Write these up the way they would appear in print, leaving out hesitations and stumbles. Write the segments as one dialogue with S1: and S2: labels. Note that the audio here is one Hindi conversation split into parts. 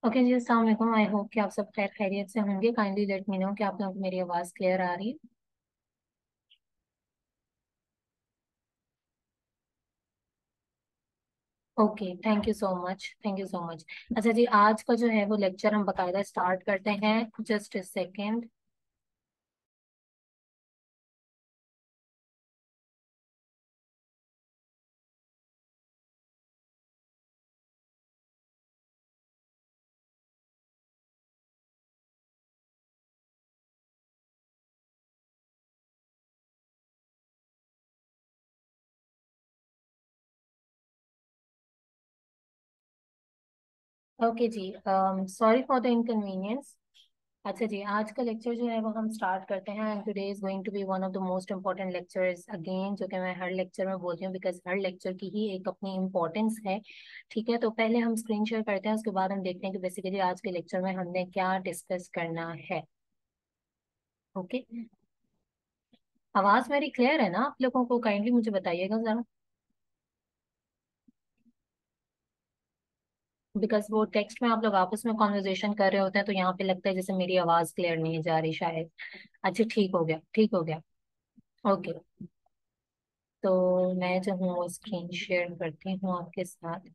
S1: ओके जी, अस्सलाम वालेकुम। आई होप कि आप सब खैर खैरियत से होंगे। काइंडली लेट मी नो कि आप लोगों को मेरी आवाज़ क्लियर आ रही है। Okay, thank you so much, thank you so much. अच्छा जी, आज का जो है वो लेक्चर हम बकायदा स्टार्ट करते हैं। Just a second. ओके जी, सॉरी फॉर द इनकन्वीनियंस। अच्छा जी, आज का लेक्चर जो है वो हम स्टार्ट करते हैं। And today is going to be one of the most important lectures again, जो कि मैं हर लेक्चर में बोलती हूँ बिकॉज हर लेक्चर की ही एक अपनी इम्पोर्टेंस है। ठीक है, तो पहले हम स्क्रीन शेयर करते हैं, उसके बाद हम देखते हैं कि बेसिकली आज के लेक्चर में हमने क्या डिस्कस करना है। ओके, आवाज मेरी क्लियर है ना आप लोगों को? काइंडली मुझे बताइएगा जरा, बिकॉज वो टेक्स्ट में आप लोग आपस में कॉन्वर्जेशन कर रहे होते हैं तो यहाँ पे लगता है जैसे मेरी आवाज क्लियर नहीं जा रही शायद। अच्छा, ठीक हो गया, ठीक हो गया। ओके, तो मैं जो हूँ वो स्क्रीन शेयर करती हूँ आपके साथ।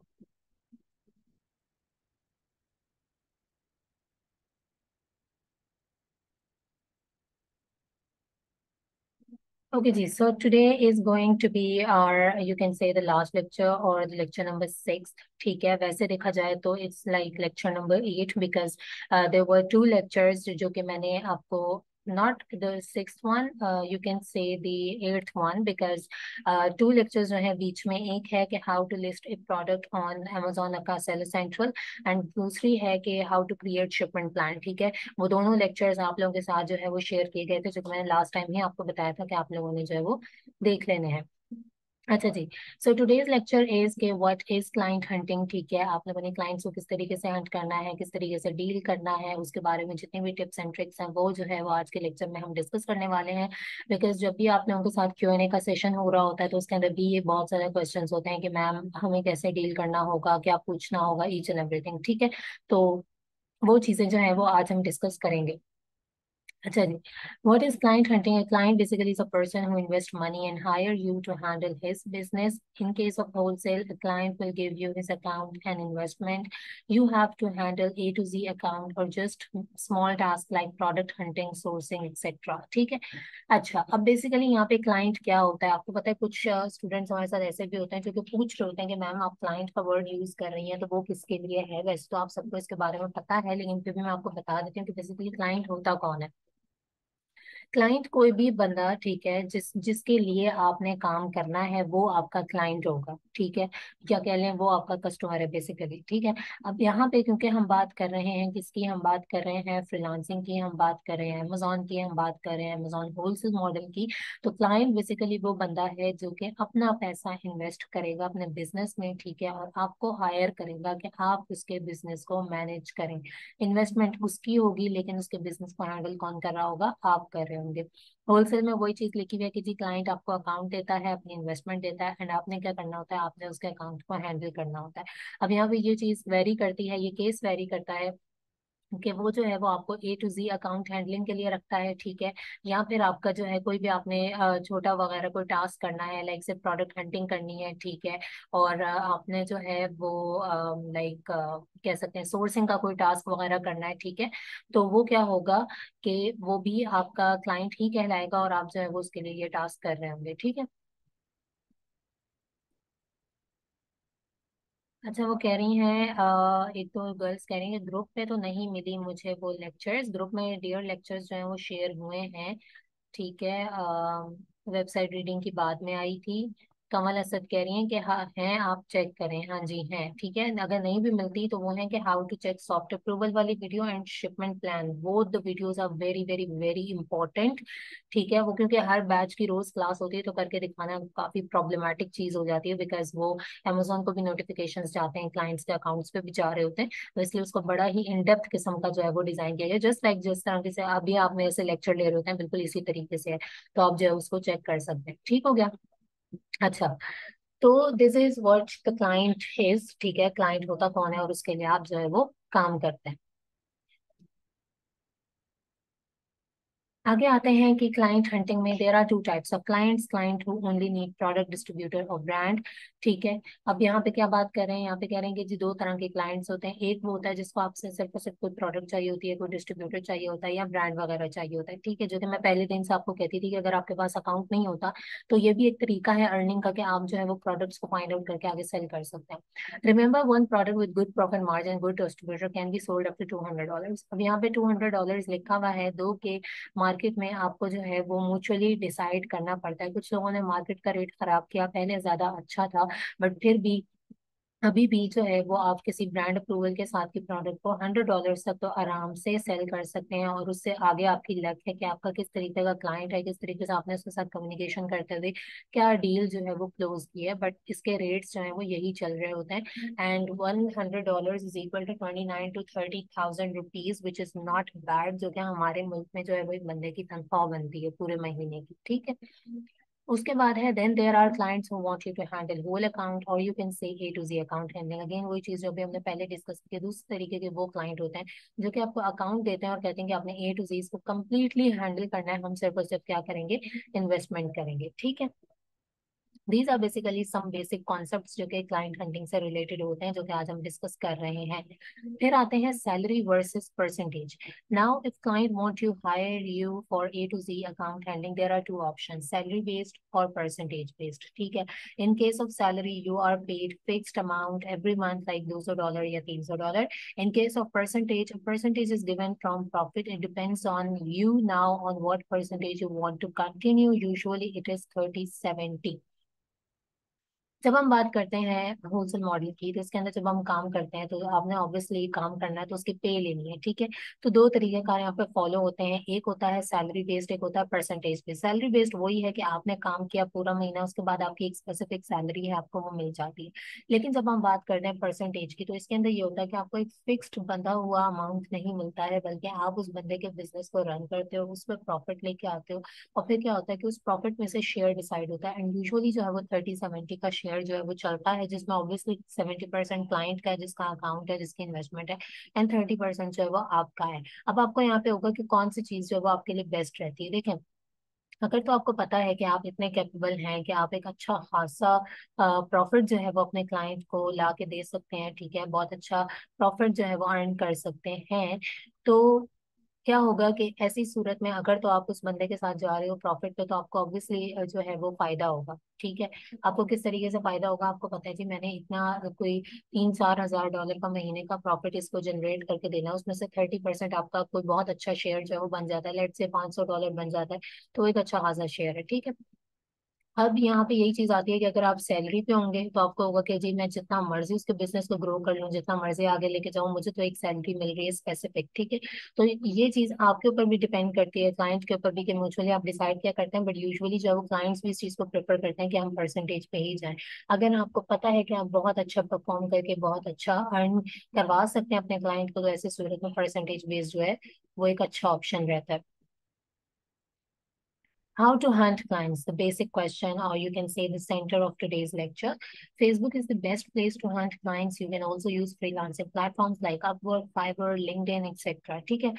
S1: ओके जी, so today is going to be our, you can say the last lecture और लेक्चर नंबर 6। ठीक है, वैसे देखा जाए तो it's like lecture number 8 because there were two lectures जो कि मैंने आपको, not the sixth one, you can say the eighth one, because two lectures जो है बीच में, एक है कि how to list a product on Amazon का सेलर सेंट्रल, एंड दूसरी है कि how to create shipment plan. ठीक है, वो दोनों लेक्चर्स आप लोगों के साथ जो है वो शेयर किए गए थे, जो कि मैंने लास्ट टाइम ही आपको बताया था कि आप लोगों ने जो है वो देख लेने हैं। अच्छा जी, सो टुडेज लेक्चर इज के व्हाट इज क्लाइंट हंटिंग। ठीक है, आप लोगों ने क्लाइंट्स को किस तरीके से हंट करना है, किस तरीके से डील करना है, उसके बारे में जितनी भी टिप्स एंड ट्रिक्स हैं वो जो है वो आज के लेक्चर में हम डिस्कस करने वाले हैं। बिकॉज जब भी आप लोगों के साथ Q&A का सेशन हो रहा होता है तो उसके अंदर भी ये बहुत सारे क्वेश्चंस होते हैं कि मैम हमें कैसे डील करना होगा, क्या पूछना होगा, ईच एंड एवरीथिंग। ठीक है, तो वो चीजें जो है वो आज हम डिस्कस करेंगे। अच्छा जी, what is client hunting? A client basically is a person who invests money and hire you to handle his business. In case of wholesale, a client will give you his account and investment. You have to handle A to Z account or just small tasks like product hunting, sourcing, etc. ठीक है। अच्छा, अब बेसिकली यहाँ पे क्लाइंट क्या होता है आपको पता है? कुछ स्टूडेंट्स हमारे साथ ऐसे भी होते हैं जो कि पूछ रहे होते हैं कि मैम आप क्लाइंट का वर्ड यूज कर रही हैं तो वो किसके लिए है? वैसे तो आप सबको इसके बारे में पता है, लेकिन फिर भी मैं आपको बता देती हूँ कि बेसिकली क्लाइंट होता कौन है। क्लाइंट कोई भी बंदा, ठीक है, जिसके लिए आपने काम करना है वो आपका क्लाइंट होगा। ठीक है, क्या कह लें, वो आपका कस्टमर है बेसिकली। ठीक है, अब यहाँ पे क्योंकि हम बात कर रहे हैं किसकी, हम बात कर रहे हैं फ्रीलांसिंग की, हम बात कर रहे हैं अमेजोन की, हम बात कर रहे हैं अमेजोन होलसेल मॉडल की। तो क्लाइंट बेसिकली वो बंदा है जो कि अपना पैसा इन्वेस्ट करेगा अपने बिजनेस में। ठीक है, और आपको हायर करेगा कि आप उसके बिजनेस को मैनेज करें। इन्वेस्टमेंट उसकी होगी लेकिन उसके बिजनेस को हैंडल कौन कर रहा होगा? आप कर रहे होंगे। होलसेल में वही चीज लिखी हुई है कि जी क्लाइंट आपको अकाउंट देता है, अपनी इन्वेस्टमेंट देता है, एंड आपने क्या करना होता है? आपने उसके अकाउंट को हैंडल करना होता है। अब यहाँ पे ये चीज वेरी करती है, ये केस वेरी करता है कि वो जो है वो आपको A to Z account handling के लिए रखता है। ठीक है, या फिर आपका जो है कोई भी आपने छोटा वगैरह कोई टास्क करना है, लाइक से प्रोडक्ट हंटिंग करनी है। ठीक है, और आपने जो है वो लाइक कह सकते हैं सोर्सिंग का कोई टास्क वगैरह करना है। ठीक है, तो वो क्या होगा कि वो भी आपका क्लाइंट ही कहलाएगा और आप जो है वो उसके लिए ये टास्क कर रहे होंगे। ठीक है। अच्छा, वो कह रही हैं एक तो गर्ल्स कह रही हैं ग्रुप पे तो नहीं मिली मुझे वो लेक्चर्स, ग्रुप में डियर लेक्चर्स जो हैं वो शेयर हुए हैं। ठीक है, वेबसाइट रीडिंग की बाद में आई थी। कमल असद कह रही हैं कि हाँ हैं, आप चेक करें। हाँ जी हैं, ठीक है, अगर नहीं भी मिलती तो वो है कि how to check soft approval वाली video and shipment plan, both the videos are very very very important. ठीक है, वो क्योंकि हर बैच की रोज क्लास होती है तो करके दिखाना काफी प्रॉब्लमेटिक चीज हो जाती है, बिकॉज वो अमेजोन को भी नोटिफिकेशंस जाते हैं, क्लाइंट्स के अकाउंट्स पे भी जा रहे होते हैं, तो इसलिए उसको बड़ा ही इन डेप्थ किस्म का जो है वो डिजाइन किया गया, जस्ट लाइक जिस तरह से अभी आप मेरे से लेक्चर ले रहे होते हैं बिल्कुल इसी तरीके से है। तो आप जो है उसको चेक कर सकते हैं। ठीक हो गया। अच्छा, तो this is what the client is. ठीक है, क्लाइंट होता कौन है और उसके लिए आप जो है वो काम करते हैं। आगे आते हैं कि क्लाइंट हंटिंग में there are two types of clients, client who only need product, distributor और ब्रांड। ठीक है। अब यहाँ पे क्या बात कर रहे हैं, यहाँ पे कह रहे हैं कि जी दो तरह के क्लाइंट्स होते हैं। एक वो होता है जिसको आपसे सिर्फ और सिर्फ कोई प्रोडक्ट चाहिए होती है, कोई डिस्ट्रीब्यूटर चाहिए होता है या ब्रांड वगैरह चाहिए होता है। ठीक है, जो कि मैं पहले दिन से आपको कहती थी कि अगर आपके पास अकाउंट नहीं होता तो ये भी एक तरीका है अर्निंग का, कि आप जो है वो प्रोडक्ट्स को फाइंड आउट करके आगे सेल कर सकते हैं। Remember, one product with good profit margin, good distributor can be sold up to $200। अब यहाँ पे $200 लिखा हुआ है, दो के मार्केट में आपको जो है वो म्यूचुअली डिसाइड करना पड़ता है। कुछ लोगों ने मार्केट का रेट खराब किया, पहले ज्यादा अच्छा था, बट फिर भी अभी भी जो है वो आप किसी ब्रांड अप्रूवल के साथ की प्रोडक्ट को $100 तक तो आराम से सेल कर सकते हैं। और उससे आगे आपकी लक है कि आपका किस तरीके का क्लाइंट है, किस तरीके से आपने उसके साथ कम्युनिकेशन करते हुए क्या डील जो है वो क्लोज की है। बट इसके रेट्स जो है वो यही चल रहे होते हैं। And $100 is equal to 29 to 30,000 rupees, which is not bad, जो कि हमारे मुल्क में जो है वो एक बंदे की तनख्वाह बनती है पूरे महीने की। ठीक है। उसके बाद है then there are clients who want you to handle whole account और you can say A to Z account handling. Again वही चीज जो भी हमने पहले डिस्कस की, दूसरे तरीके के वो क्लाइंट होते हैं जो कि आपको अकाउंट देते हैं और कहते हैं कि आपने ए टू जी इसको कंप्लीटली हैंडल करना है, हम सिर्फ और सिर्फ क्या करेंगे, इन्वेस्टमेंट करेंगे। ठीक है। These are basically some basic concepts जो कि क्लाइंट हंटिंग से रिलेटेड होते हैं, जो कि आज हम डिस्कस कर रहे हैं। फिर आते हैं salary versus percentage. Now if client want you hire you for A to Z account handling, there are two option, salary based और परसेंटेज बेस्ड। ठीक है। In case of salary you are paid fixed amount every month, like $200 या $300। In case of percentage, a percentage is given from profit. It depends on you now on what percentage you want to continue. Usually it is 30-70। जब हम बात करते हैं होलसेल मॉडल की, तो इसके अंदर जब हम काम करते हैं तो आपने ऑब्वियसली काम करना है तो उसकी पे लेनी है। ठीक है। तो दो तरीके का यहाँ पे फॉलो होते हैं, एक होता है सैलरी बेस्ड, एक होता है परसेंटेज बेस्ड। सैलरी बेस्ड वही है कि आपने काम किया पूरा महीना, उसके बाद आपकी एक स्पेसिफिक सैलरी है, आपको वो मिल जाती है। लेकिन जब हम बात करते हैं परसेंटेज की, तो इसके अंदर ये होता है कि आपको एक फिक्स्ड बंधा हुआ अमाउंट नहीं मिलता है, बल्कि आप उस बंदे के बिजनेस को रन करते हो, उस पर प्रॉफिट लेके आते हो, और फिर क्या होता है कि उस प्रॉफिट में से शेयर डिसाइड होता है। एंड यूजुअली जो है वो 30-70 का शेयर जो है वो चलता है, जिसमें ऑब्वियसली 70% क्लाइंट का है, जिसका अकाउंट है, जिसकी इन्वेस्टमेंट है, एंड 30% जो है वो आपका है। अब आपको यहाँ पे होगा कि कौन सी चीज जो है वो आपके लिए बेस्ट रहती है। देखें, अगर तो आपको पता है कि आप इतने कैपेबल हैं कि आप एक अच्छा खासा प्रॉफिट जो है वो अपने क्लाइंट को ला के दे सकते हैं, ठीक है, बहुत अच्छा प्रॉफिट जो है वो अर्न कर सकते हैं, तो क्या होगा कि ऐसी सूरत में अगर तो आप उस बंदे के साथ जा रहे हो प्रॉफिट पे, तो आपको ऑब्वियसली जो है वो फायदा होगा। ठीक है। आपको किस तरीके से फायदा होगा, आपको पता है जी मैंने इतना कोई 3-4 हज़ार डॉलर का महीने का प्रॉफिट इसको जनरेट करके देना है, उसमें से 30% आपका कोई बहुत अच्छा शेयर जो है वो बन जाता है, लेट से $500 बन जाता है, तो एक अच्छा खासा शेयर है। ठीक है। अब यहाँ पे यही चीज आती है कि अगर आप सैलरी पे होंगे तो आपको होगा कि जी मैं जितना मर्जी उसके बिजनेस को ग्रो कर लूँ, जितना मर्जी आगे लेके जाऊँ, मुझे तो एक सैलरी मिल रही है स्पेसिफिक। ठीक है। तो ये चीज आपके ऊपर भी डिपेंड करती है, क्लाइंट के ऊपर भी, कि म्यूचुअली आप डिसाइड क्या करते हैं। बट यूजुअली जो है वो क्लाइंट्स भी इस चीज को प्रेफर करते हैं कि हम परसेंटेज पे ही जाएं। अगर आपको पता है कि आप बहुत अच्छा परफॉर्म करके बहुत अच्छा अर्न करवा सकते हैं अपने क्लाइंट को, तो ऐसे सूरत में परसेंटेज बेस्ड जो है वो एक अच्छा ऑप्शन रहता है। How to hunt clients, the basic question, or you can say the center of today's lecture. Facebook is the best place to hunt clients. You can also use freelancing platforms like Upwork, Fiverr, LinkedIn, etc. ठीक है।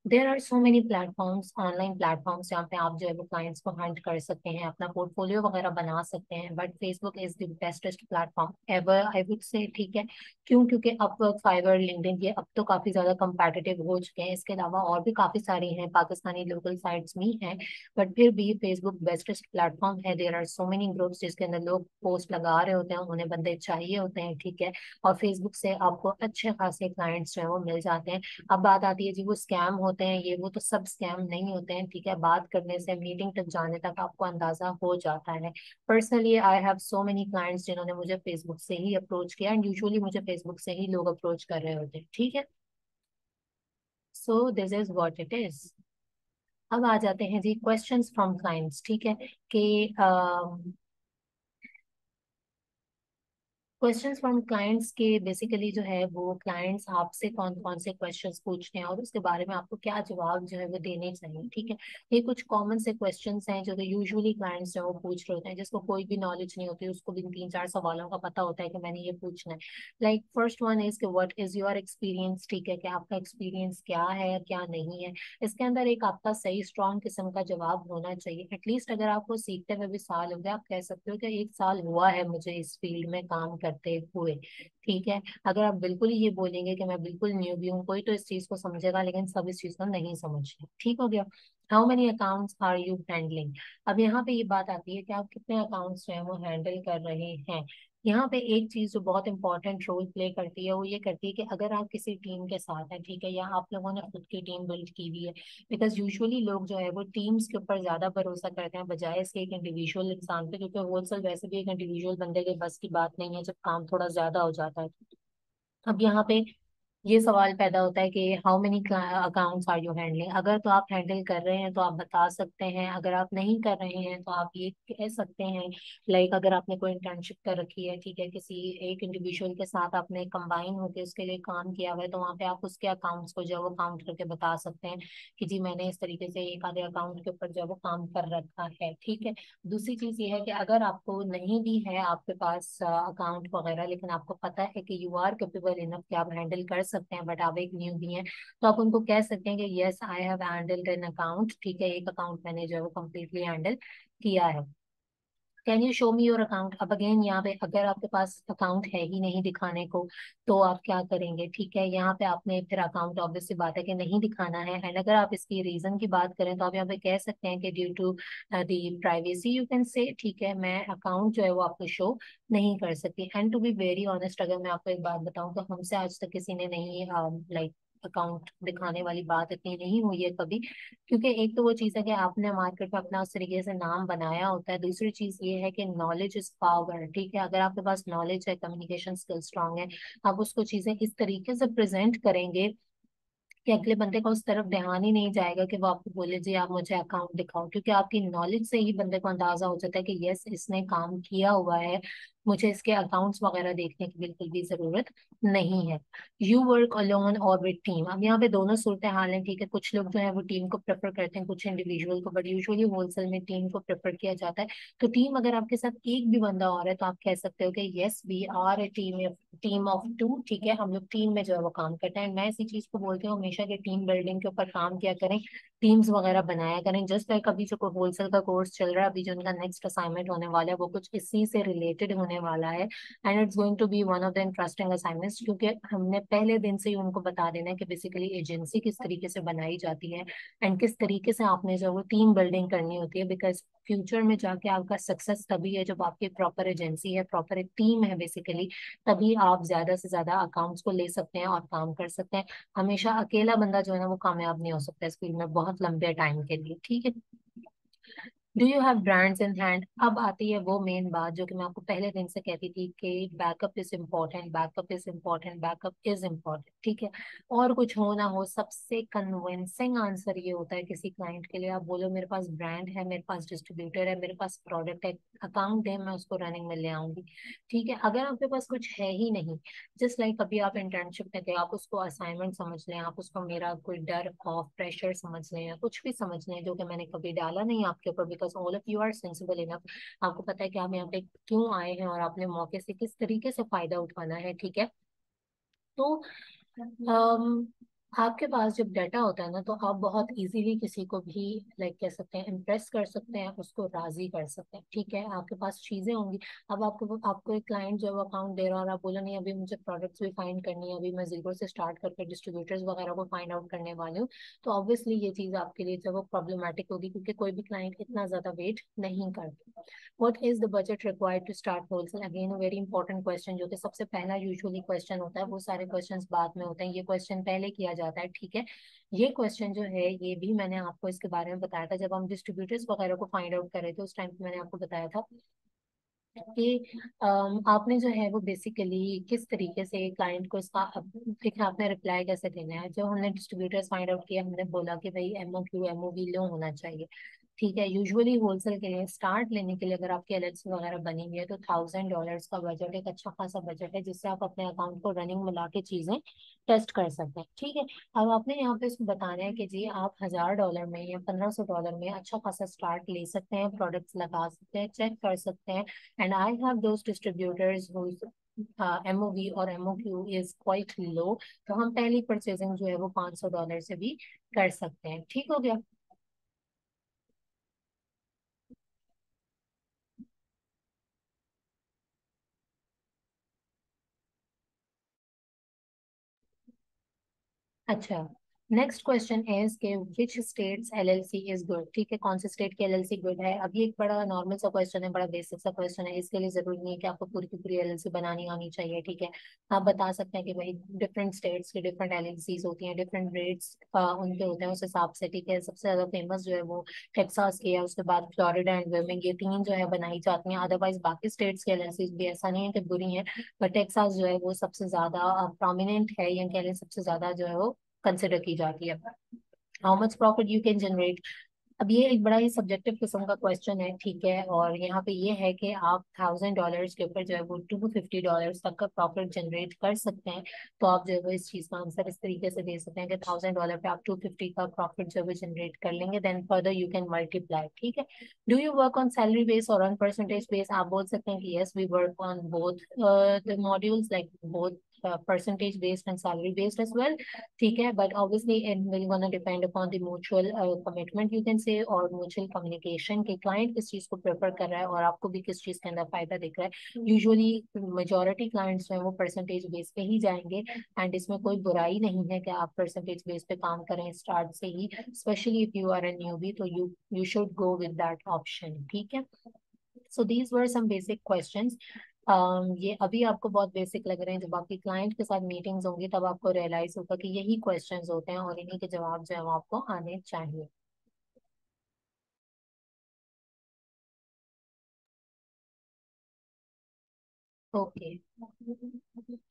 S1: There are so many platforms, online platforms, जहाँ पे आप जो है वो क्लाइंट्स को हंट कर सकते हैं, अपना पोर्टफोलियो वगैरह बना सकते हैं। But Facebook is the bestest platform ever, I would say. ठीक है। क्यों? क्योंकि अपवर्क, फाइवर, लिंक्डइन ये अब तो काफी ज्यादा कंपेटिटिव हो चुके हैं। इसके अलावा और भी काफी सारी हैं, पाकिस्तानी लोकल साइट्स भी हैं, बट फिर भी फेसबुक बेस्टेस्ट प्लेटफॉर्म है। There are so many groups जिसके अंदर लोग पोस्ट लगा रहे होते हैं, उन्हें बंदे चाहिए होते हैं। ठीक है। और फेसबुक से आपको अच्छे खासे क्लाइंट्स जो है वो मिल जाते हैं। अब बात आती है जी वो स्कैम होते हैं, ये वो तो सब स्कैम नहीं होते हैं। ठीक है। बात करने से मीटिंग तक जाने तक आपको अंदाजा हो जाता है। Personally I have so many clients जिन्होंने मुझे फेसबुक से ही अप्रोच किया, एंड यूजुअली मुझे फेसबुक से ही लोग अप्रोच कर रहे होते हैं। ठीक है। So this is what it is. अब आ जाते हैं जी क्वेश्चंस फ्रॉम क्लाइंट्स। ठीक है। कि क्वेश्चंस फ्रॉम क्लाइंट्स के बेसिकली जो है वो क्लाइंट्स आपसे कौन कौन से क्वेश्चंस पूछते हैं और उसके बारे में आपको क्या जवाब जो है वो देने चाहिए, ठीक है। ये कुछ कॉमन से क्वेश्चंस हैं जो कि यूजुअली क्लाइंट्स जो है वो पूछ रहे होते हैं, जिसको कोई भी नॉलेज नहीं होती, उसको भी 3-4 सवालों का पता होता है कि मैंने ये पूछना है। लाइक फर्स्ट वन इज कि व्हाट इज योर एक्सपीरियंस, ठीक है, कि आपका एक्सपीरियंस क्या है क्या नहीं है। इसके अंदर एक आपका सही स्ट्रॉन्ग किस्म का जवाब होना चाहिए। एटलीस्ट अगर आपको सीखते हुए भी साल हो गया, आप कह सकते हो कि 1 साल हुआ है मुझे इस फील्ड में काम करते हुए, ठीक है। अगर आप बिल्कुल ही ये बोलेंगे कि मैं बिल्कुल न्यू भी हूँ, कोई तो इस चीज को समझेगा लेकिन सब इस चीज को नहीं समझते, ठीक हो गया। How many accounts are you handling. अब यहाँ पे ये बात आती है कि आप कितने अकाउंट्स जो है वो हैंडल कर रहे हैं। यहाँ पे एक चीज जो बहुत इंपॉर्टेंट रोल प्ले करती है वो ये करती है कि अगर आप किसी टीम के साथ हैं, ठीक है, या आप लोगों ने खुद की टीम बिल्ड की हुई है, बिकॉज यूजुअली लोग जो है वो टीम्स के ऊपर ज्यादा भरोसा करते हैं बजाय इसके एक इंडिविजुअल इंसान पे, क्योंकि होलसेल वैसे भी एक इंडिविजुअल बंदे के बस की बात नहीं है जब काम थोड़ा ज्यादा हो जाता है। अब यहाँ पे ये सवाल पैदा होता है कि how many accounts are you handling. अगर तो आप हैंडल कर रहे हैं तो आप बता सकते हैं, अगर आप नहीं कर रहे हैं तो आप ये कह सकते हैं। लाइक अगर आपने कोई इंटर्नशिप कर रखी है, ठीक है, किसी एक इंडिविजुअल के साथ आपने कंबाइन होकर उसके लिए काम किया हुआ है, तो वहाँ पे आप उसके अकाउंट्स को जो है वो काउंट करके बता सकते हैं कि जी मैंने इस तरीके से एक आधे अकाउंट के ऊपर जो है वो काम कर रखा है, ठीक है। दूसरी चीज ये है कि अगर आपको नहीं भी है आपके पास अकाउंट वगैरह, लेकिन आपको पता है कि यू आर कैपेबल इनफ कि आप हैंडल कर सकते हैं, बट आप एक न्यू भी हैं, तो आप उनको कह सकते हैं कि yes I have handled an account, ठीक है, एक अकाउंट मैंने जो है वो कम्प्लीटली हैंडल किया है। Can you show me your account. अब अगेन यहाँ पे अगर आपके पास अकाउंट है ही नहीं दिखाने को तो आप क्या करेंगे, ठीक है। यहाँ पे आपने फिर अकाउंट ऑब्वियस सी बात है कि नहीं दिखाना है, एंड अगर आप इसकी रीजन की बात करें तो आप यहाँ पे कह सकते हैं कि due to the privacy you can say, ठीक है, मैं अकाउंट जो है वो आपको शो नहीं कर सकती। And to be very honest, अगर मैं आपको एक बात बताऊं तो हमसे आज तक किसी ने नहीं लाइक अकाउंट दिखाने वाली बात इतनी नहीं हुई है कभी, क्योंकि एक तो वो चीज़ है कि आपने मार्केट में अपना उस तरीके से नाम बनाया होता है, दूसरी चीज़ ये है कि नॉलेज इज पावर, ठीक है। अगर आपके पास नॉलेज है, कम्युनिकेशन स्किल स्ट्रांग है, आप उसको चीज़ें इस तरीके से प्रेजेंट करेंगे कि अगले बंदे का उस तरफ ध्यान ही नहीं जाएगा कि वो आपको बोले जी आप मुझे अकाउंट दिखाओ, क्योंकि आपकी नॉलेज से ही बंदे को अंदाजा हो जाता है कि यस इसने काम किया हुआ है, मुझे इसके अकाउंट्स वगैरह देखने की बिल्कुल भी जरूरत नहीं है। यू वर्क अलोन और विद टीम। अब यहाँ पे दोनों सूरत हाल हैं, ठीक है, कुछ लोग जो है वो टीम को प्रेफर करते हैं, कुछ इंडिविजुअल को, बट यूजुअली होलसेल में टीम को प्रेफर किया जाता है। तो टीम अगर आपके साथ एक भी बंदा और है तो आप कह सकते हो कि yes we are a team of two, ठीक है, हम लोग टीम में जो है वो काम करते हैं। मैं इसी चीज को बोलती हूँ हमेशा कि टीम बिल्डिंग के ऊपर काम किया करें, टीम्स वगैरह बनाया करें। जस्ट लाइक अभी जो होलसेल का कोर्स चल रहा है, अभी जो उनका नेक्स्ट असाइनमेंट होने वाला है वो कुछ इसी से रिलेटेड होने वाला है, and it's going to be one of the interesting assignments, क्योंकि हमने पहले दिन से ही उनको बता देना है कि बेसिकली एजेंसी किस तरीके से बनाई जाती है एंड किस तरीके से आपने जो वो टीम बिल्डिंग करनी होती है, बिकॉज फ्यूचर में जाके आपका सक्सेस तभी है जब आपकी प्रॉपर एजेंसी है, प्रॉपर टीम है बेसिकली, तभी आप ज्यादा से ज्यादा अकाउंट्स को ले सकते हैं और काम कर सकते हैं। हमेशा अकेला बंदा जो है ना वो कामयाब नहीं हो सकता इस फील्ड में बहुत लंबे टाइम के लिए, ठीक है। Do you have brands in hand. अब आती है वो मेन बात जो कि मैं आपको पहले दिन से कहती थी कि backup is important, backup is important, backup is important, ठीक है। और कुछ हो ना हो, सबसे कन्विंसिंग आंसर ये होता है किसी क्लाइंट के लिए, आप बोलो मेरे पास ब्रांड है, मेरे पास डिस्ट्रीब्यूटर है, मेरे पास प्रोडक्ट है, अकाउंट है, मैं उसको रनिंग में ले आऊंगी, ठीक है। अगर आपके पास कुछ है ही नहीं, जस्ट लाइक अभी आप इंटर्नशिप में थे, आप उसको असाइनमेंट समझ लें, आप उसको मेरा कोई डर खौफ प्रेशर समझ लें या कुछ भी समझ लें जो कि मैंने कभी डाला नहीं आपके ऊपर, because all of you are sensible enough, आपको पता है कि आप यहाँ पे क्यों आए हैं और आपने मौके से किस तरीके से फायदा उठाना है, ठीक है। तो अम, आपके पास जब डाटा होता है ना तो आप बहुत इजीली किसी को भी लाइक कह सकते हैं इम्प्रेस कर सकते हैं, उसको राजी कर सकते हैं, ठीक है। आपके पास चीजें होंगी। अब आपको एक क्लाइंट जो है अकाउंट दे रहा है और आप बोलो नहीं अभी मुझे प्रोडक्ट्स भी फाइंड करनी है, अभी मैं जीरो से स्टार्ट करके डिस्ट्रीब्यूटर्स वगैरह को फाइंड आउट करने वाली हूँ, तो ऑब्वियसली ये चीज आपके लिए जो है वो प्रॉब्लमेटिक होगी, क्योंकि कोई भी क्लाइंट इतना ज्यादा वेट नहीं करता। What is the budget required to start wholesale. Again very important question जो कि सबसे पहला यूजुअली क्वेश्चन होता है, वो सारे क्वेश्चंस बाद में होते हैं, ये क्वेश्चन पहले किया जाता है, ठीक है। ये क्वेश्चन जो है ये भी मैंने आपको इसके बारे में बताया था जब हम डिस्ट्रीब्यूटर्स वगैरह को फाइंड आउट कर रहे थे, उस टाइम पे मैंने आपको बताया था कि आपने जो है वो बेसिकली किस तरीके से क्लाइंट को इसका देखिए आपने रिप्लाई कैसे देना है। जब हमने डिस्ट्रीब्यूटर्स फाइंड आउट किया, हमने बोला कि भाई एमओ क्यू एमओ वी लो होना चाहिए, ठीक है। यूजुअली होलसेल के लिए स्टार्ट लेने के लिए अगर आपकी एलएलसी वगैरह बनी हुई है तो $1000 का बजट एक अच्छा खासा बजट है, जिससे आप अपने अकाउंट को रनिंग में ला के चीजें टेस्ट कर सकते हैं। ठीक है। अब आपने यहाँ पे इसको बताना है कि जी आप $1000 में या $1500 में अच्छा खासा स्टार्ट ले सकते हैं, प्रोडक्ट्स लगा सकते हैं, चेक कर सकते हैं। And I have those distributors MOV और एमओक्यू इज क्वाइट लो, तो हम पहली परचेजिंग जो है वो $500 से भी कर सकते हैं। ठीक हो गया। अच्छा। नेक्स्ट क्वेश्चन इज के which states LLC is good. ठीक है, कौन से स्टेट की एलएलसी गुड है। अब ये एक बड़ा नॉर्मल सा क्वेश्चन है, बड़ा बेसिक सा क्वेश्चन है। इसके लिए जरूरी नहीं है कि आपको पूरी की पूरी एलएलसी बनानी आनी चाहिए। ठीक है। आप बता सकते हैं कि भाई डिफरेंट स्टेट्स की डिफरेंट एलएलसीज होती हैं, डिफरेंट रेट्स उनके होते हैं उस हिसाब से। ठीक है। सबसे ज्यादा फेमस जो है वो टेक्सास की है, उसके बाद फ्लोरिडा एंड वर्मिंग, ये तीन जो है बनाई जाती हैं। अदरवाइज बाकी स्टेट्स की एलएलसीज भी ऐसा नहीं है कि बुरी हैं, बट टेक्सास जो है वो सबसे ज्यादा प्रोमिनेंट है, या कह लें सबसे ज्यादा जो है वो कंसिडर की जाती है। How much profit you can generate. अब ये एक बड़ा ही सब्जेक्टिव किस्म का क्वेश्चन है। ठीक है। और यहाँ पे ये है कि आप $1000 के ऊपर जो है वो $250 तक का प्रॉफिट जनरेट कर सकते हैं। तो आप जो है वो इस चीज का आंसर इस तरीके से दे सकते हैं कि $1000 पे आप 250 का प्रॉफिट जो है वो जनरेट कर लेंगे, then further you can multiply. ठीक है। Do you work on salary base और ऑन परसेंटेज बेस। आप बोल सकते हैं कि yes we work on both the modules, like both percentage based and salary based as well. ठीक है। But obviously it will gonna depend upon the mutual commitment you can say, और म्यूचुअल कम्युनिकेशन के क्लाइंट किस चीज को प्रेफर कर रहा है और आपको भी किस चीज के अंदर फायदा दिख रहा है। यूजुअली मेजोरिटी क्लाइंट्स जो है वो परसेंटेज बेस पे ही जाएंगे, एंड इसमें कोई बुराई नहीं है कि आप परसेंटेज बेस पे काम करें स्टार्ट से ही, specially if you are a newbie, तो you should go with that option. ठीक है। So these were some basic questions. ये अभी आपको बहुत बेसिक लग रहे हैं, जब आपकी क्लाइंट के साथ मीटिंग्स होंगी तब आपको रियलाइज होगा कि यही क्वेश्चंस होते हैं और इन्हीं के जवाब जो है वो आपको आने चाहिए। Okay.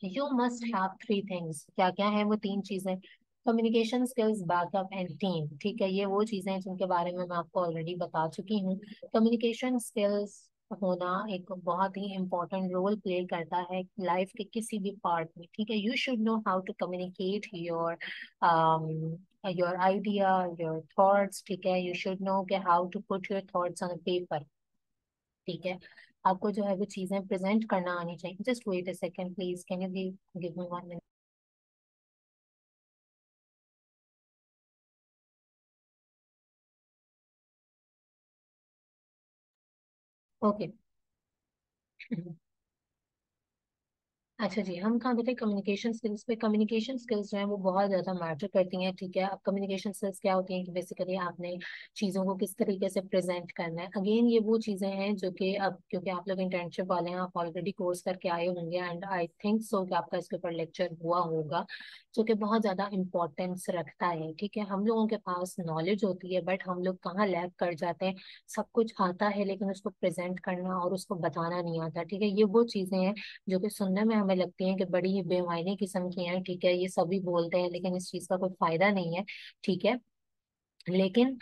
S1: You must have three things. क्या क्या है वो तीन चीजें। Communication skills, backup and team. ठीक है। ये वो चीजें हैं जिनके बारे में मैं आपको ऑलरेडी बता चुकी हूँ। कम्युनिकेशन स्किल्स होना एक बहुत ही इम्पोर्टेंट रोल प्ले करता है लाइफ के किसी भी पार्ट में। ठीक है। You should know how to communicate your idea, your thoughts. ठीक है। यू शुड नो के how to put your thoughts on paper. ठीक है। आपको जो है वो चीजें प्रेजेंट करना आनी चाहिए। Just wait a second please, can you give me 1 minute. Okay. अच्छा जी, हम कहाँ थे कम्युनिकेशन स्किल्स पे। कम्युनिकेशन स्किल्स जो है वो बहुत ज्यादा मैटर करती हैं। ठीक है। अब कम्युनिकेशन स्किल्स क्या होती हैं कि बेसिकली आपने चीज़ों को किस तरीके से प्रेजेंट करना है। अगेन ये वो चीज़ें हैं जो कि अब क्योंकि आप लोग इंटर्नशिप वाले हैं, आप ऑलरेडी कोर्स करके आए होंगे, एंड आई थिंक सो कि आपका इसके ऊपर लेक्चर हुआ होगा, जो कि बहुत ज्यादा इंपॉर्टेंस रखता है। ठीक है। हम लोगों के पास नॉलेज होती है, बट हम लोग कहाँ लैग कर जाते हैं। सब कुछ आता है लेकिन उसको प्रेजेंट करना और उसको बताना नहीं आता। ठीक है। ये वो चीजें हैं जो कि सुनने में हमें लगती हैं कि बड़ी ही बेमायने किस्म की हैं। ठीक है। ये सभी बोलते हैं लेकिन इस चीज का कोई फायदा नहीं है। ठीक है। लेकिन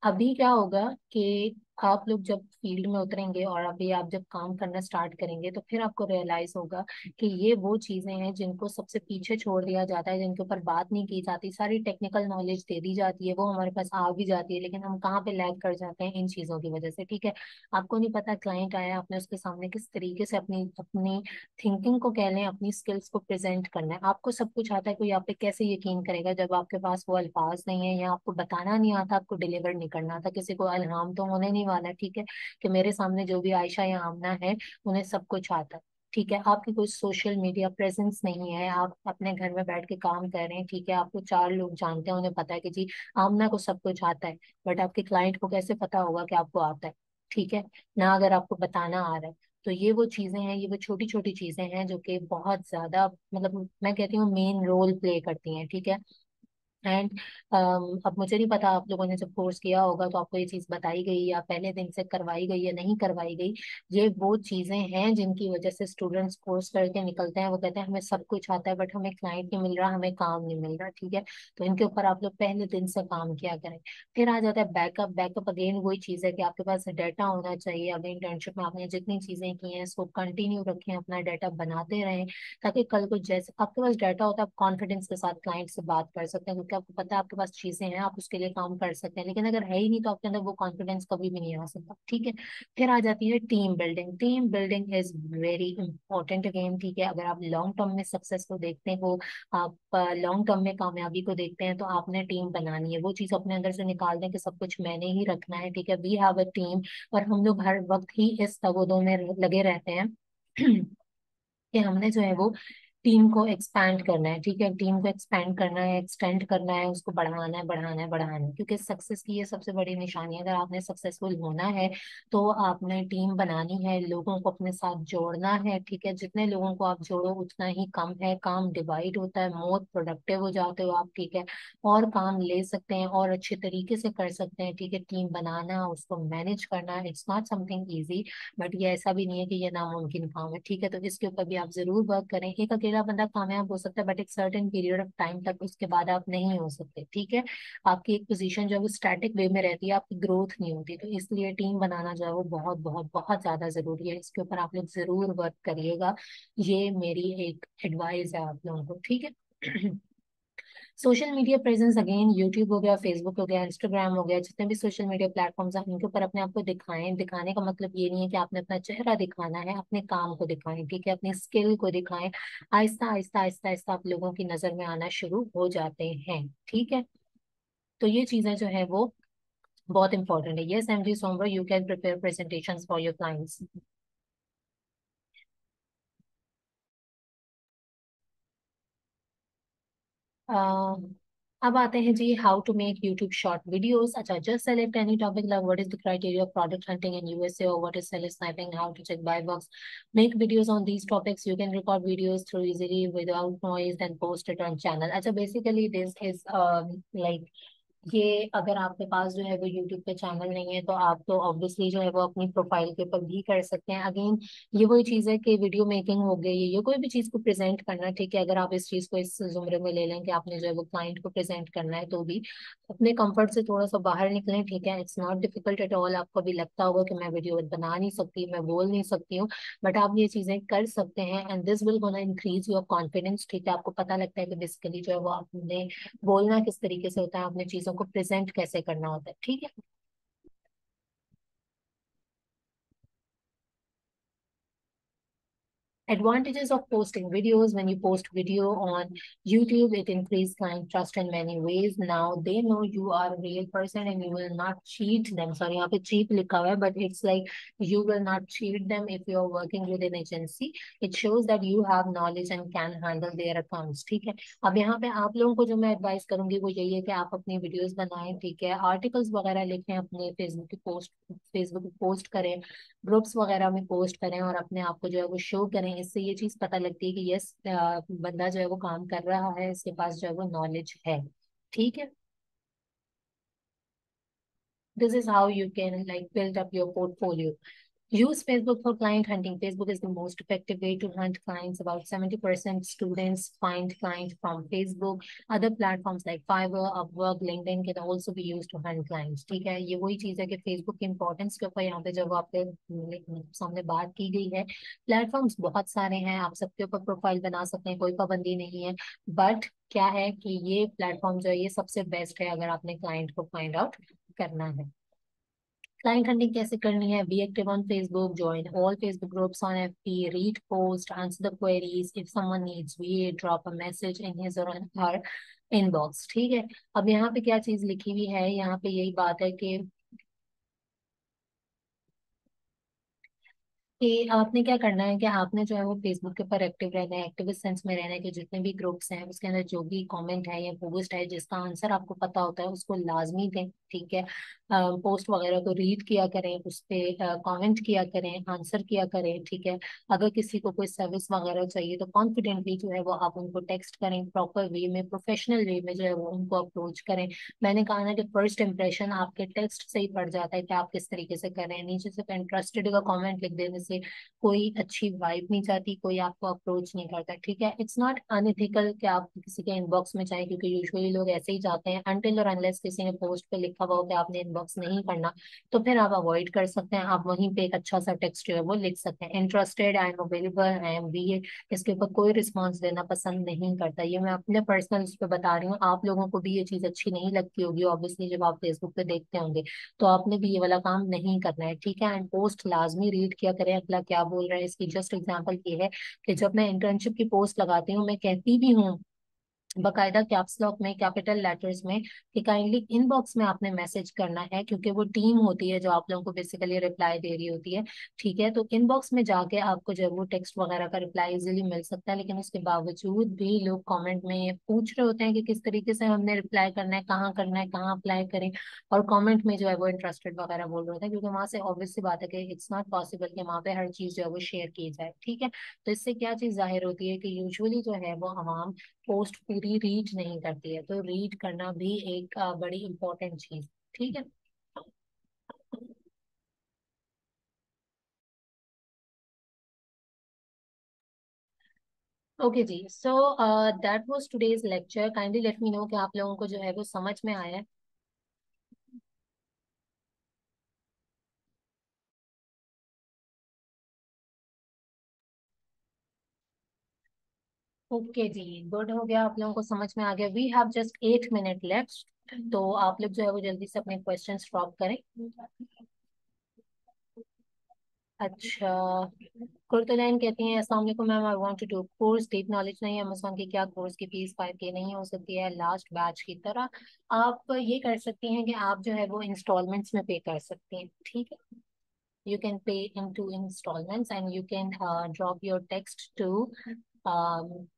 S1: अभी क्या होगा कि आप लोग जब फील्ड में उतरेंगे और अभी आप जब काम करना स्टार्ट करेंगे तो फिर आपको रियलाइज होगा कि ये वो चीजें हैं जिनको सबसे पीछे छोड़ दिया जाता है, जिनके ऊपर बात नहीं की जाती। सारी टेक्निकल नॉलेज दे दी जाती है, वो हमारे पास आ भी जाती है, लेकिन हम कहाँ पे लैग कर जाते हैं इन चीजों की वजह से। ठीक है। आपको नहीं पता क्लाइंट आया, आपने उसके सामने किस तरीके से अपनी अपनी थिंकिंग को कह लें, अपनी स्किल्स को प्रेजेंट करना है। आपको सब कुछ आता है, कोई आप पे कैसे यकीन करेगा जब आपके पास वो अल्फाज नहीं है, या आपको बताना नहीं आता, आपको डिलीवर नहीं करना आता। किसी को अल्हाम तो होने नहीं वाला। ठीक है। कि मेरे सामने जो भी आयशा या आमना है उन्हें सब कुछ आता है। ठीक है। आपकी कोई सोशल मीडिया प्रेजेंस नहीं है, आप अपने घर में बैठ के काम कर रहे हैं। ठीक है। आपको चार लोग जानते हैं, उन्हें पता है कि जी आमना को सब कुछ आता है, बट आपके क्लाइंट को कैसे पता होगा कि आपको आता है। ठीक है। ना अगर आपको बताना आ रहा है। तो ये वो चीजें हैं, ये वो छोटी छोटी चीजें हैं जो कि बहुत ज्यादा, मतलब मैं कहती हूँ मेन रोल प्ले करती हैं। ठीक है। एंड अब मुझे नहीं पता, आप लोगों ने जब कोर्स किया होगा तो आपको ये चीज बताई गई या पहले दिन से करवाई गई या नहीं करवाई गई। ये वो चीजें हैं जिनकी वजह से स्टूडेंट्स कोर्स करके निकलते हैं, वो कहते हैं हमें सब कुछ आता है बट हमें क्लाइंट नहीं मिल रहा, हमें काम नहीं मिल रहा, ठीक है। तो इनके ऊपर आप लोग पहले दिन से काम किया करें। फिर आ जाता है बैकअप। बैकअप अगेन वही चीज है कि आपके पास डाटा होना चाहिए। अभी इंटर्नशिप में आपने जितनी चीजें की हैं इसको कंटिन्यू रखें, अपना डाटा बनाते रहें, ताकि कल को जैसे आपके पास डाटा होता है आप कॉन्फिडेंस के साथ क्लाइंट से बात कर सकते हैं, क्योंकि आपको पता है आपके पास चीजें हैं, आप उसके लिए काम कर सकते हैं। लेकिन अगर है ही नहीं तो आपके अंदर वो कॉन्फिडेंस कभी भी नहीं आ सकता, ठीक है। फिर आ जाती है team building. Team building is very important again, ठीक है। अगर आप लॉन्ग टर्म में सक्सेस को देखते हो, आप लॉन्ग टर्म में कामयाबी को देखते हैं, तो आपने टीम बनानी है। वो चीज अपने अंदर से निकाल दें कि सब कुछ मैंने ही रखना है, ठीक है। We have a team. और हम लोग हर वक्त ही इस तगोदों में लगे रहते हैं कि हमने जो है वो टीम को एक्सपैंड करना है, ठीक है। टीम को एक्सपैंड करना है, एक्सटेंड करना है, उसको बढ़ाना है, बढ़ाना है, बढ़ाना है, क्योंकि सक्सेस की ये सबसे बड़ी निशानी है। अगर आपने सक्सेसफुल होना है तो आपने टीम बनानी है, लोगों को अपने साथ जोड़ना है, ठीक है। जितने लोगों को आप जोड़ो उतना ही कम है, काम डिवाइड होता है, मोर प्रोडक्टिव हो जाते हो आप, ठीक है। और काम ले सकते हैं और अच्छे तरीके से कर सकते हैं, ठीक है। टीम बनाना, उसको मैनेज करना, it's not something easy, but ये ऐसा भी नहीं है कि ये नामुमकिन काम है, ठीक है। तो इसके ऊपर भी आप जरूर वर्क करें। एक अकेला बंदा कामयाब हो सकता है बट एक सर्टेन पीरियड ऑफ टाइम तक, उसके बाद आप नहीं हो सकते, ठीक है। आपकी एक पोजीशन जो है वो स्टैटिक वे में रहती है, आपकी ग्रोथ नहीं होती। तो इसलिए टीम बनाना जो है वो बहुत बहुत बहुत ज्यादा जरूरी है। इसके ऊपर आप लोग जरूर वर्क करिएगा। ये मेरी एक एडवाइस है आप लोगों को, ठीक है। Social media presence again, YouTube हो गया, फेसबुक हो गया, इंस्टाग्राम हो गया, जितने भी सोशल मीडिया प्लेटफॉर्म्स हैं इनके ऊपर अपने आप को दिखाएं। दिखाने का मतलब ये नहीं है कि आपने अपना चेहरा दिखाना है, अपने काम को दिखाएं, ठीक है। अपनी स्किल को दिखाएं। आहिस्ता आहिस्ता आहिस्ता आहिस्ता आप लोगों की नजर में आना शुरू हो जाते हैं, ठीक है। तो ये चीजें जो है वो बहुत इंपॉर्टेंट है। यस एमडी सोमवार, you can prepare presentation for your clients. अब आते हैं जी, how to make YouTube short videos. अच्छा, just select any topic like what is the criteria of product hunting in USA और what is sell sniping, how to check buy box. Make videos on these topics, you can record videos through easily without noise and post it on channel. अच्छा, बेसिकली दिस इज लाइक, ये अगर आपके पास जो है वो यूट्यूब पे चैनल नहीं है तो आप तो ऑब्वियसली जो है वो अपनी प्रोफाइल के ऊपर भी कर सकते हैं। अगेन ये वही चीज़ है कि वीडियो मेकिंग हो गई, ये कोई भी चीज़ को प्रेजेंट करना, ठीक है। अगर आप इस चीज़ को इस जुमरे में ले लें कि आपने जो है वो क्लाइंट को प्रेजेंट करना है, तो भी अपने कंफर्ट से थोड़ा सा बाहर निकलें, ठीक है। It's not difficult at all. आपको भी लगता होगा कि मैं वीडियो बना नहीं सकती, मैं बोल नहीं सकती हूँ, बट आप ये चीज़ें कर सकते हैं and this will gonna increase your confidence, ठीक है। आपको पता लगता है कि बेसिकली जो है वो आपने बोलना किस तरीके से होता है, आपने चीजों को प्रेजेंट कैसे करना होता है, ठीक है। Advantages of posting videos. When you post video on YouTube, it increases client trust in many ways. Now they know you are a real person and you will not cheat them. Sorry, यहाँ पे cheat लिखा हुआ है, but it's like you will not cheat them if you are working with an agency. It shows that you have knowledge and can handle their accounts. ठीक है। अब यहाँ पे आप लोगों को जो मैं एडवाइस करूंगी वो यही है कि आप अपनी वीडियोस बनाएं, ठीक है। आर्टिकल्स वगैरह लिखें, अपने फेसबुक पे पोस्ट करें, ग्रुप्स वगैरह में पोस्ट करें और अपने आप को जो है वो शो करें। इससे ये चीज पता लगती है कि यस, बंदा जो है वो काम कर रहा है, इसके पास जो है वो नॉलेज है, ठीक है। This is how you can like build up your portfolio. Use Facebook for client hunting. Facebook is the most effective way to hunt clients. About 70% students find clients from Facebook. Other platforms like Fiverr, Upwork, LinkedIn can also be used to hunt clients. ठीक है, ये वही चीज है कि Facebook की इंपॉर्टेंस के ऊपर यहाँ पे जब आपके सामने बात की गई है। प्लेटफॉर्म्स बहुत सारे हैं, आप सबके ऊपर प्रोफाइल बना सकते हैं, कोई पाबंदी नहीं है। बट क्या है कि ये प्लेटफॉर्म जो है ये सबसे बेस्ट है अगर आपने क्लाइंट को फाइंड आउट करना है। क्लाइंट हंटिंग कैसे करनी है? Be active on Facebook, join all Facebook groups on FB, read post, answer the queries, if someone needs we drop a message in his or her inbox, ठीक है। अब यहाँ पे क्या चीज लिखी हुई है, यहाँ पे यही बात है कि कि आपने क्या करना है कि आपने जो है वो फेसबुक के ऊपर एक्टिव रहना है, एक्टिव सेंस में रहना है कि जितने भी ग्रुप्स हैं उसके अंदर जो भी कमेंट है या पोस्ट है जिसका आंसर आपको पता होता है उसको लाजमी दें, ठीक है। पोस्ट वगैरह को रीड किया करें, उस पे कमेंट किया करें, आंसर किया करें, ठीक है। अगर किसी को कोई सर्विस वगैरह चाहिए तो कॉन्फिडेंटली जो है वो आप उनको टेक्स्ट करें, प्रॉपर वे में, प्रोफेशनल वे में जो है वो उनको अप्रोच करें। मैंने कहा ना कि फर्स्ट इंप्रेशन आपके टेक्स्ट से ही पड़ जाता है कि आप किस तरीके से कर रहे हैं। नीचे सिर्फ इंटरेस्टेड का कमेंट लिख देने से कोई अच्छी वाइब नहीं जाती, कोई आपको अप्रोच नहीं करता, ठीक है। इट्स नॉट अनएथिकल कि आप किसी के इनबॉक्स में जाएं, क्योंकि यूजुअली लोग ऐसे ही जाते हैं अनटिल और अनलेस किसी ने पोस्ट पे लिखा हुआ हो कि आपने इनबॉक्स नहीं करना, तो फिर आप अवॉइड कर सकते हैं। आप वहीं पे एक अच्छा सा टेक्स्ट जो है वो लिख सकते हैं, interested, I am available, I am be. इसके ऊपर कोई रिस्पॉन्स देना पसंद नहीं करता। ये मैं अपने पर्सनल उस पर बता रही हूँ, आप लोगों को भी ये चीज अच्छी नहीं लगती होगी ऑब्वियसली जब आप फेसबुक पे देखते होंगे, तो आपने भी ये वाला काम नहीं करना है, ठीक है। एंड पोस्ट लाजमी रीड किया करें अगला क्या बोल रहा है। इसकी जस्ट एग्जांपल ये है कि जब मैं इंटर्नशिप की पोस्ट लगाती हूँ मैं कहती भी हूँ बकायदा कैप्स लॉक में, कैपिटल लेटर्स में, कि काइंडली इनबॉक्स में आपने मैसेज करना है, क्योंकि वो टीम होती है जो आप लोगों को बेसिकली रिप्लाई दे रही होती है, ठीक है। तो इनबॉक्स में जाके आपको जो है वो टेक्स्ट वगैरह का रिप्लाई इजीली मिल सकता है, लेकिन उसके बावजूद भी लोग कमेंट में पूछ रहे होते हैं कि किस तरीके से हमने रिप्लाई करना है, कहाँ करना है, कहाँ अप्लाई करें, और कमेंट में जो है वो इंटरेस्टेड वगैरह बोल रहे होते हैं, क्योंकि वहां से ऑब्वियस सी बात है कि इट्स नॉट पॉसिबल कि वहाँ पे हर चीज जो है वो शेयर की जाए, ठीक है। तो इससे क्या चीज जाहिर होती है कि यूजुअली जो है वो आवाम पोस्ट पूरी रीड नहीं करती है, तो रीड करना भी एक बड़ी इंपॉर्टेंट चीज, ठीक है। ओके जी, so that was today's lecture. Kindly let me know कि आप लोगों को जो है वो समझ में आया है। ओके जी, गुड, हो गया, आप लोगों को समझ में आ गया। We have just 8 minute left, तो आप लोग जो है वो जल्दी से अपने क्वेश्चन ड्रॉप करें। अच्छा, कुर्तुलैन कहती हैं अस्सलाम वालेकुम ma'am, I want to do course, deep knowledge नहीं है अमेज़न की, क्या कोर्स की फीस 5K नहीं हो सकती है लास्ट बैच की तरह? आप ये कर सकती हैं कि आप जो है वो इंस्टॉलमेंट्स में पे कर सकती हैं, ठीक है। You can pay in 2 installments and you can drop your text to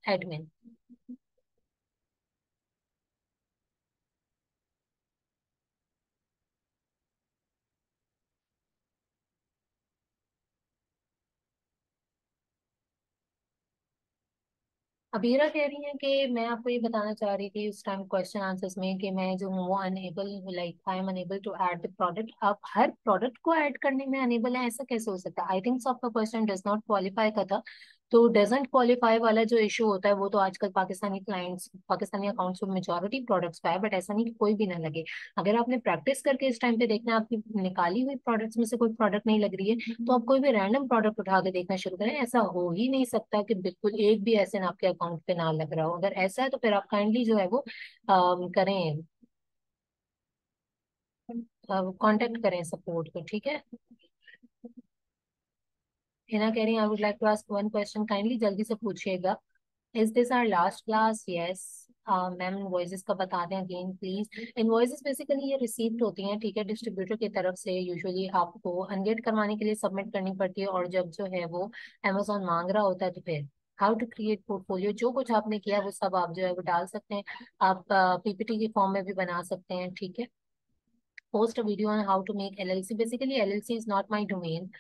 S1: admin. Abira कह रही है कि मैं आपको ये बताना चाह रही थी उस टाइम क्वेश्चन आंसर्स में कि मैं जो हूँ वो unable, like I am unable to add the product. आप हर प्रोडक्ट को ऐड करने में अनेबल है, ऐसा कैसे हो सकता है? आई थिंक सो आपका क्वेश्चन डज नॉट क्वालिफाई का था। तो डजेंट क्वालिफाई वाला जो इशू होता है वो तो आजकल पाकिस्तानी क्लाइंट्स, पाकिस्तानी अकाउंट्स में मेजोरिटी प्रोडक्ट्स का है, बट ऐसा नहीं कि कोई भी ना लगे। अगर आपने प्रैक्टिस करके इस टाइम पे देखना है आपकी निकाली हुई प्रोडक्ट्स में से कोई प्रोडक्ट नहीं लग रही है, तो आप कोई भी रैंडम प्रोडक्ट उठा के देखना शुरू करें। ऐसा हो ही नहीं सकता कि बिल्कुल एक भी ऐसे ना आपके अकाउंट पे ना लग रहा हो। अगर ऐसा है तो फिर आप काइंडली जो है वो करें, कांटेक्ट करें सपोर्ट को, ठीक है। हिना कह रही है I would like to ask one question, kindly जल्दी से पूछिएगा। Is this our last class? Yes ma'am. Invoices का बता दें अगेन प्लीज। इनवॉइसेस बेसिकली ये रिसीव्ड होती हैं, ठीक है, डिस्ट्रीब्यूटर की तरफ से। यूजुअली आपको अनगेट करवाने के लिए सबमिट करनी पड़ती है, और जब जो है वो अमेजोन मांग रहा होता है तो फिर हाउ टू क्रिएट पोर्टफोलियो, जो कुछ आपने किया वो सब आप जो है वो डाल सकते हैं। आप पीपीटी के फॉर्म में भी बना सकते हैं, ठीक है। Post a video on how to make LLC, basically LLC is not my domain,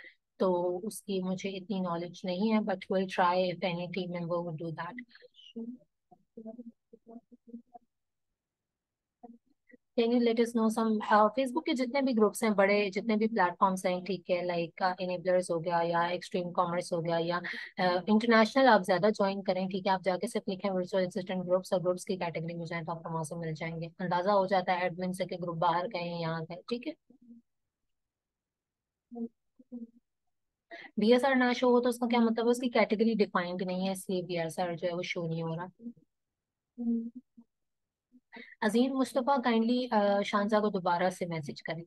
S1: तो उसकी मुझे इतनी नॉलेज नहीं है, but will try if any team member would do that. Can you let us know some, Facebook के जितने भी ग्रुप्स हैं, बड़े जितने भी प्लेटफॉर्म्स हैं, ठीक है, लाइक इनेबलर्स हो गया या एक्सट्रीम कॉमर्स हो गया या इंटरनेशनल, आप ज्यादा ज्वाइन करें, ठीक है। आप जाके सिर्फ लिखें वर्चुअल असिस्टेंट ग्रुप्स और ग्रुप्स की कैटेगरी में जाएं तो आपको वहां से मिल जाएंगे, अंदाजा हो जाता है एडमिन से कि ग्रुप बाहर गए हैं यहाँ गए, ठीक है। बीएसआर ना शो हो तो उसका क्या मतलब है? उसकी कैटेगरी डिफाइंड नहीं है, इसलिए बीएसआर जो है वो शो नहीं हो रहा। अजीम मुस्तफा काइंडली शांजा को दोबारा से मैसेज करें।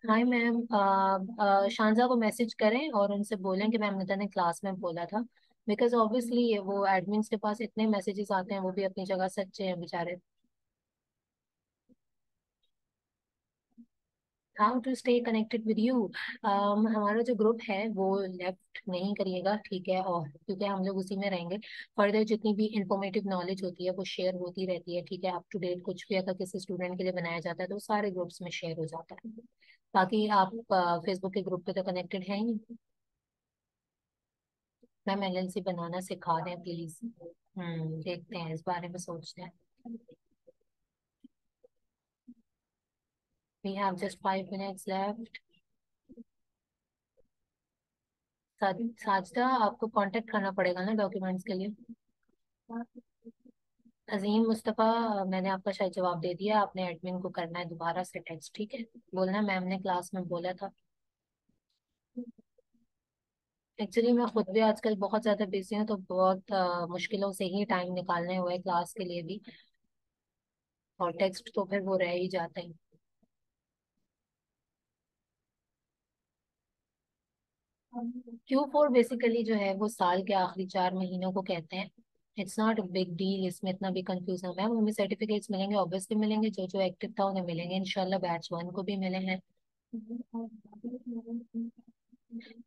S1: हाय मैम, शांजा को मैसेज करें और उनसे बोलें कि मैम निता ने क्लास में बोला था, बिकॉज ऑब्वियसली वो एडमिन्स के पास इतने मैसेजेस आते हैं, वो भी अपनी जगह सच्चे हैं बेचारे। How to stay connected with you. हमारा जो ग्रुप है वो लेफ्ट नहीं करिएगा, ठीक है, और क्योंकि हम लोग उसी में रहेंगे। फर्दर जितनी भी इंफॉर्मेटिव नॉलेज होती है वो शेयर होती रहती है, ठीक है। अप टू डेट कुछ भी अगर किसी स्टूडेंट के लिए बनाया जाता है तो सारे ग्रुप्स में शेयर हो जाता है। बाकी आप फेसबुक के ग्रुप पे तो कनेक्टेड है ही नहीं। मैम एलएलसी बनाना सिखा दें प्लीज। देखते हैं, इस बारे में सोचते हैं। We have just 5 minutes left. Sajda आपको कांटेक्ट करना पड़ेगा ना डॉक्यूमेंट्स के लिए। अजीम मुस्तफ़ा, मैंने आपका शायद जवाब दे दिया, आपने एडमिन को करना है दोबारा से टेक्स्ट, ठीक है। बोलना मैम ने क्लास में बोला था। एक्चुअली मैं खुद भी आजकल बहुत ज़्यादा बिजी हूँ, तो बहुत मुश्किलों से ही टाइम निकालने हुए क्लास के लिए भी। और टेक्स्ट तो फिर वो रह ही जाता है। Q4 बेसिकली जो है वो साल के आखिरी 4 महीनों को कहते हैं। It's not a big deal, इसमें इतना भी कंफ्यूज है मैम। हमें सर्टिफिकेट्स मिलेंगे, ऑब्वियसली मिलेंगे, जो जो एक्टिव था उन्हें मिलेंगे इंशाल्लाह। बैच 1 को भी मिले हैं।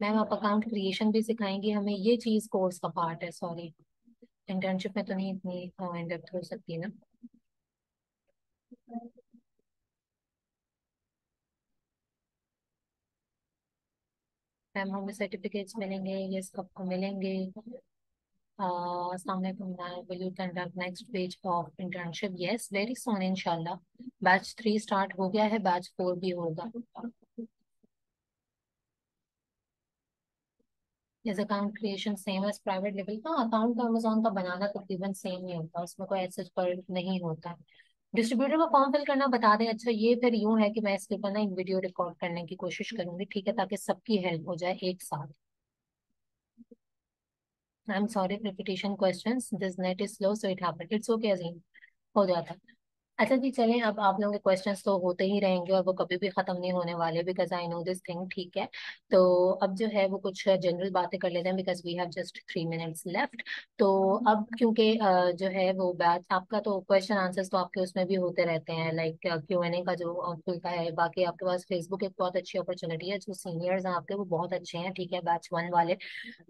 S1: मैम आप अकाउंट क्रिएशन भी सिखाएंगी हमें, ये चीज कोर्स का पार्ट है, सॉरी। इंटर्नशिप में तो नहीं इतनी इन डेप्थ हो सकती ना। मैम हमें सर्टिफिकेट्स मिलेंगे, ये सबको मिलेंगे। अस्सलाम वालेकुम ma'am, will you conduct next page of internship? Yes, very soon इंशाल्लाह। बैच 3 स्टार्ट हो गया है, बैच 4 भी होगा। इस account creation same as private level का अकाउंट का अमेजोन का बनाना तकरीबन सेम ही होता है, उसमें कोई ऐसा पर नहीं होता। डिस्ट्रीब्यूटर का फॉर्म फिल करना बता दें। अच्छा, ये फिर यूं है कि मैं इसके ऊपर ना एक वीडियो रिकॉर्ड करने की कोशिश करूंगी, ठीक है, ताकि सबकी हेल्प हो जाए एक साथ। I am sorry repetition questions, this net is slow so it happened, it's okay Azeem, हो जाता है। अच्छा जी, चलें, अब आप लोगों के क्वेश्चंस तो होते ही रहेंगे और वो कभी भी खत्म नहीं होने वाले, because I know this thing, ठीक है। तो अब जो है वो कुछ जनरल बातें कर लेते हैं, because we have just 3 minutes left. तो अब क्योंकि जो है वो बैच आपका, तो क्वेश्चन आंसर्स तो आपके उसमें भी होते रहते हैं, लाइक Q&A का जो खुलता है। बाकी आपके पास फेसबुक एक बहुत अच्छी अपॉर्चुनिटी है, जो सीनियर्स हैं आपके वो बहुत अच्छे हैं, ठीक है, बैच 1 वाले।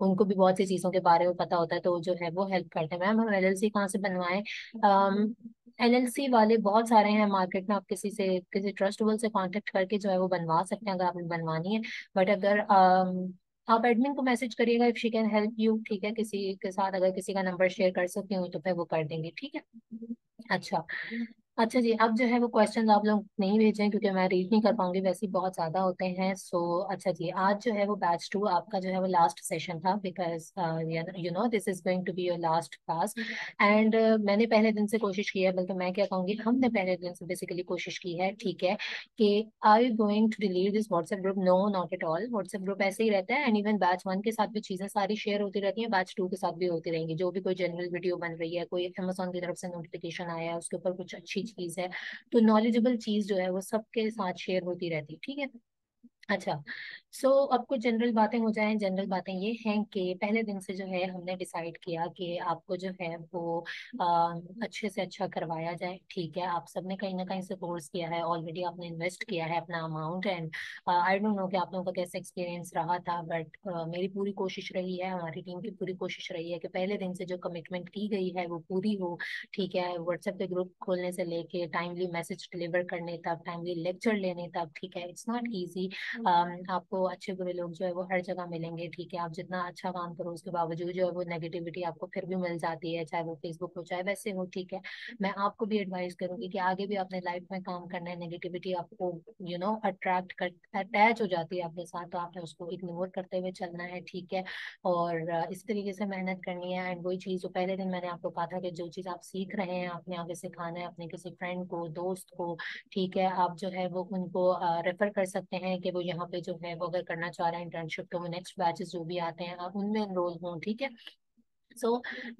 S1: उनको भी बहुत सी चीज़ों के बारे में पता होता है, तो जो है वो हेल्प करते हैं। मैम हम एलएलसी कहाँ से बनवाएं? एलएलसी वाले बहुत सारे हैं मार्केट में, आप किसी से, किसी ट्रस्टेबल से कांटेक्ट करके जो है वो बनवा सकते हैं, अगर आपने बनवानी है। बट अगर आप एडमिन को मैसेज करिएगा, if she can help you, ठीक है, किसी के साथ अगर किसी का नंबर शेयर कर सकती हूँ तो फिर वो कर देंगे, ठीक है। अच्छा। अच्छा जी, अब जो है वो क्वेश्चन आप लोग नहीं भेजें क्योंकि मैं रीड नहीं कर पाऊंगी, वैसे ही बहुत ज्यादा होते हैं। सो अच्छा जी, आज जो है वो बैच 2 आपका जो है वो लास्ट सेशन था, because you know this is going to be your last class. And मैंने पहले दिन से कोशिश की है, बल्कि मैं क्या कहूँगी, हमने पहले दिन से बेसिकली कोशिश की है, ठीक है, कि I you going to delete this WhatsApp group? No, not at all. WhatsApp group ऐसे ही रहता है, एंड इवन बैच 1 के साथ भी चीजें सारी शेयर होती रहती हैं, बैच 2 के साथ भी होती रहेंगी। जो भी कोई जनरल वीडियो बन रही है, कोई अमेजोन की तरफ से नोटिफिकेशन आया है, उसके ऊपर कुछ अच्छी चीज है, तो नॉलेजेबल चीज जो है वो सबके साथ शेयर होती रहती है, ठीक है। अच्छा। सो अब कुछ जनरल बातें हो जाएं। जनरल बातें ये हैं कि पहले दिन से जो है हमने डिसाइड किया कि आपको जो है वो अच्छे से अच्छा करवाया जाए, ठीक है। आप सबने कहीं ना कहीं से कोर्स किया है ऑलरेडी, आपने इन्वेस्ट किया है अपना amount, and I don't know कि आप लोगों का कैसा एक्सपीरियंस रहा था, बट मेरी पूरी कोशिश रही है, हमारी टीम की पूरी कोशिश रही है कि पहले दिन से जो कमिटमेंट की गई है वो पूरी हो, ठीक है। व्हाट्सएप पे ग्रुप खोलने से लेके टाइमली मैसेज डिलीवर करने तक, टाइमली लेक्चर लेने तक, ठीक है। It's not easy. आपको अच्छे बुरे लोग जो है वो हर जगह मिलेंगे, ठीक है। आप जितना अच्छा काम करो उसके बावजूद जो है वो नेगेटिविटी आपको फिर भी मिल जाती है, चाहे वो फेसबुक हो चाहे वैसे हो, ठीक है। मैं आपको भी एडवाइस करूंगी कि आगे भी अपने लाइफ में काम करना है, नेगेटिविटी आपको यू नो अट्रैक्ट कर, अटैच हो जाती है आपके साथ, तो आपने उसको इग्नोर करते हुए चलना है, ठीक है। और इस तरीके से मेहनत करनी है। एंड वही चीज़ जो पहले दिन मैंने आपको कहा था कि जो चीज़ आप सीख रहे हैं आपने आगे सिखाना है अपने किसी फ्रेंड को, दोस्त को, ठीक है। आप जो है वो उनको रेफर कर सकते हैं कि वो यहाँ पे जो है वो अगर करना चाह रहे हैं इंटर्नशिप, तो वो नेक्स्ट बैचेस जो भी आते हैं आप उनमें एनरोल हों, ठीक है। सो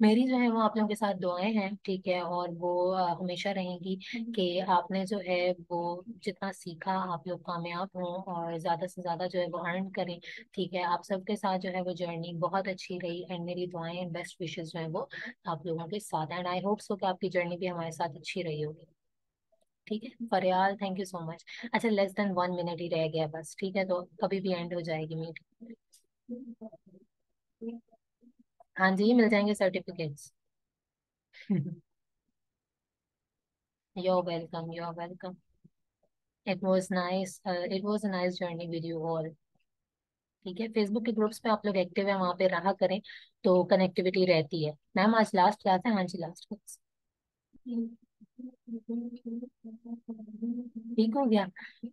S1: मेरी जो है वो आप लोगों के साथ दुआएं हैं, ठीक है, और वो हमेशा रहेंगी कि आपने जो है वो जितना सीखा आप लोग कामयाब हों और ज्यादा से ज्यादा जो है वो अर्न करें, ठीक है। आप सबके साथ जो है वो जर्नी बहुत अच्छी रही, एंड मेरी दुआएं बेस्ट विशेष जो है वो आप लोगों के साथ, एंड आई होप सो कि आपकी जर्नी भी हमारे साथ अच्छी रही होगी। ठीक है फरियाल, थैंक यू सो मच। अच्छा, लेस देन 1 मिनट ही रह गया बस, ठीक है, तो कभी भी एंड हो जाएगी मीटिंग। हाँ जी, मिल जाएंगे certificates. you're welcome. It was a nice journey with you all. ठीक है, फेसबुक के ग्रुप्स पे आप लोग एक्टिव है, वहां पे रहा करें, तो कनेक्टिविटी रहती है। मैम आज लास्ट क्लास है, हाँ जी लास्ट क्लास। ठीक हो गया।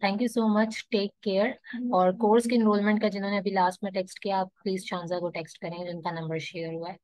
S1: Thank you so much, take care. और कोर्स के इनरोलमेंट का जिन्होंने अभी लास्ट में टेक्स्ट किया, आप प्लीज शानजा को टेक्स्ट करें जिनका नंबर शेयर हुआ है।